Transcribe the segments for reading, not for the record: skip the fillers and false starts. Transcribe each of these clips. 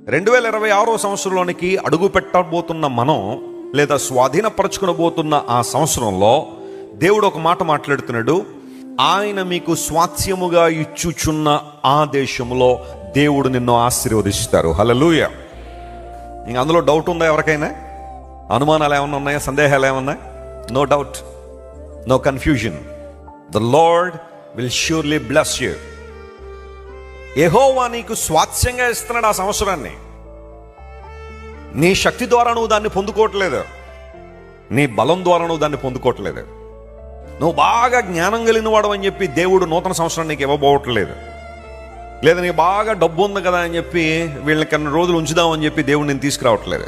2026 సంవత్సరంలోనికి అడుగు పెట్టబోతున్న మనం, లేదా స్వాధీనపరచుకునబోతున్న ఆ సంవత్సరంలో దేవుడు ఒక మాట మాట్లాడుతున్నాడు. ఆయన మీకు స్వాస్థ్యముగా ఇచ్చుచున్న ఆ దేశంలో దేవుడు నిన్ను ఆశీర్వదిస్తారు. హల్లెలూయా. ఇంక అందులో డౌట్ ఉందా? ఎవరికైనా అనుమానాలు ఏమన్నా ఉన్నాయా? సందేహాలు ఏమన్నా? No doubt, no confusion. The lord will surely bless you. యెహోవా నీకు స్వాస్థ్యంగా ఇస్తున్నాడు ఆ సంవత్సరాన్ని. నీ శక్తి ద్వారా నువ్వు దాన్ని పొందుకోవట్లేదు, నీ బలం ద్వారా నువ్వు దాన్ని పొందుకోవట్లేదు. నువ్వు బాగా జ్ఞానం కలిగిన వాడు అని చెప్పి దేవుడు నూతన సంవత్సరం నీకు ఇవ్వబోవట్లేదు. లేదా నీకు బాగా డబ్బు ఉంది కదా అని చెప్పి వీళ్ళని కొన్ని రోజులు ఉంచుదామని చెప్పి దేవుడు నేను తీసుకురావట్లేదు.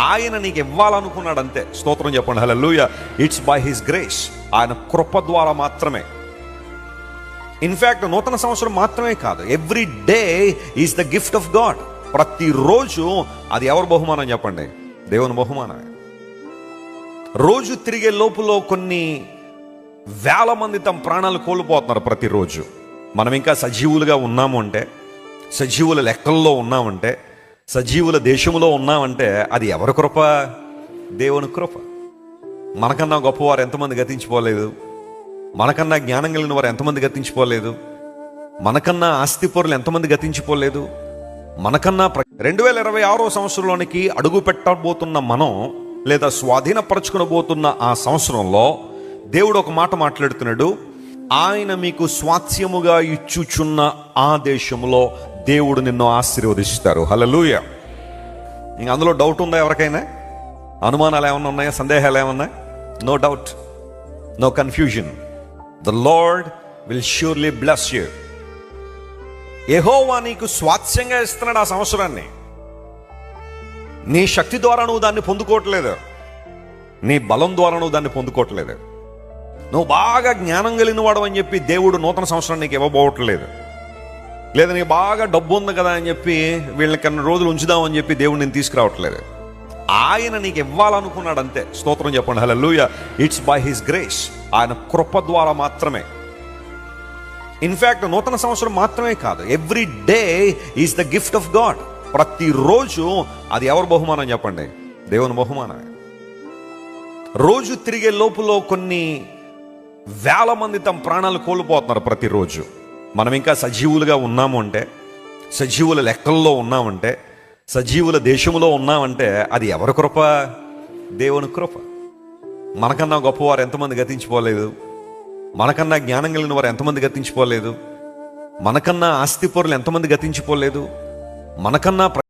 ఆయన నీకు ఇవ్వాలనుకున్నాడు అంతే. స్తోత్రం చెప్పండి. హల్లెలూయా. It's by his grace. ఆయన కృప ద్వారా మాత్రమే. ఇన్ఫ్యాక్ట్ నూతన సంవత్సరం మాత్రమే కాదు, every day is the gift of God. ప్రతిరోజు అది ఎవరు బహుమానం చెప్పండి? దేవుని బహుమానమే. రోజు తిరిగే లోపులో కొన్ని వేల మంది తమ ప్రాణాలు కోల్పోతున్నారు ప్రతిరోజు. మనం ఇంకా సజీవులుగా ఉన్నాము అంటే, సజీవుల లెక్కల్లో ఉన్నామంటే, సజీవుల దేశంలో ఉన్నామంటే అది ఎవరి కృప? దేవుని కృప. మనకన్నా గొప్పవారు ఎంతమంది గతించిపోలేదు, మనకన్నా జ్ఞానం కలిగిన వారు ఎంతమంది గతించిపోలేదు, మనకన్నా ఆస్తిపరులు ఎంతమంది గతించిపోలేదు, మనకన్నా 2026 సంవత్సరంలోనికి అడుగు పెట్టబోతున్న మనం, లేదా స్వాధీనపరచుకునబోతున్న ఆ సంవత్సరంలో దేవుడు ఒక మాట మాట్లాడుతున్నాడు. ఆయన మీకు స్వాస్థ్యముగా ఇచ్చుచున్న ఆ దేశంలో దేవుడు నిన్ను ఆశీర్వదిస్తారు. హల్లెలూయా. ఇంక అందులో డౌట్ ఉందా? ఎవరికైనా అనుమానాలు ఏమన్నా ఉన్నాయా? సందేహాలు ఏమన్నా? No doubt, no confusion. The lord will surely bless you. యెహోవా నీకు స్వాస్థ్యంగా ఇస్తున్నాడు ఆ సంవత్సరాన్ని. నీ శక్తి ద్వారా నువ్వు దాన్ని పొందుకోవట్లేదు, నీ బలం ద్వారా నువ్వు దాన్ని పొందుకోవట్లేదు. నువ్వు బాగా జ్ఞానం కలిగిన వాడు అని చెప్పి దేవుడు నూతన సంవత్సరం నీకు ఇవ్వబోవట్లేదు. లేదా నీకు బాగా డబ్బు ఉంది కదా అని చెప్పి వీళ్ళని కొన్ని రోజులు ఉంచుదామని చెప్పి దేవుడు నేను తీసుకురావట్లేదు. ఆయన నీకు ఇవ్వాలనుకున్నాడు అంతే. స్తోత్రం చెప్పండి. హల్లెలూయా. It's by his grace. ఆయన కృప ద్వారా మాత్రమే. ఇన్ఫ్యాక్ట్ నూతన సంవత్సరం మాత్రమే కాదు, every day is the gift of God. ప్రతిరోజు అది ఎవరు బహుమానం చెప్పండి? దేవుని బహుమానమే. రోజు తిరిగే లోపులో కొన్ని వేల మంది తమ ప్రాణాలు కోల్పోతున్నారు ప్రతిరోజు. మనం ఇంకా సజీవులుగా ఉన్నాము అంటే, సజీవుల లెక్కల్లో ఉన్నామంటే, సజీవుల దేశంలో ఉన్నామంటే అది ఎవరి కృప? దేవుని కృప. మనకన్నా గొప్పవారు ఎంతమంది గతించిపోలేదు, మనకన్నా జ్ఞానం కలిగిన వారు ఎంతమంది గతించిపోలేదు, మనకన్నా ఆస్తిపరులు ఎంతమంది గతించిపోలేదు, మనకన్నా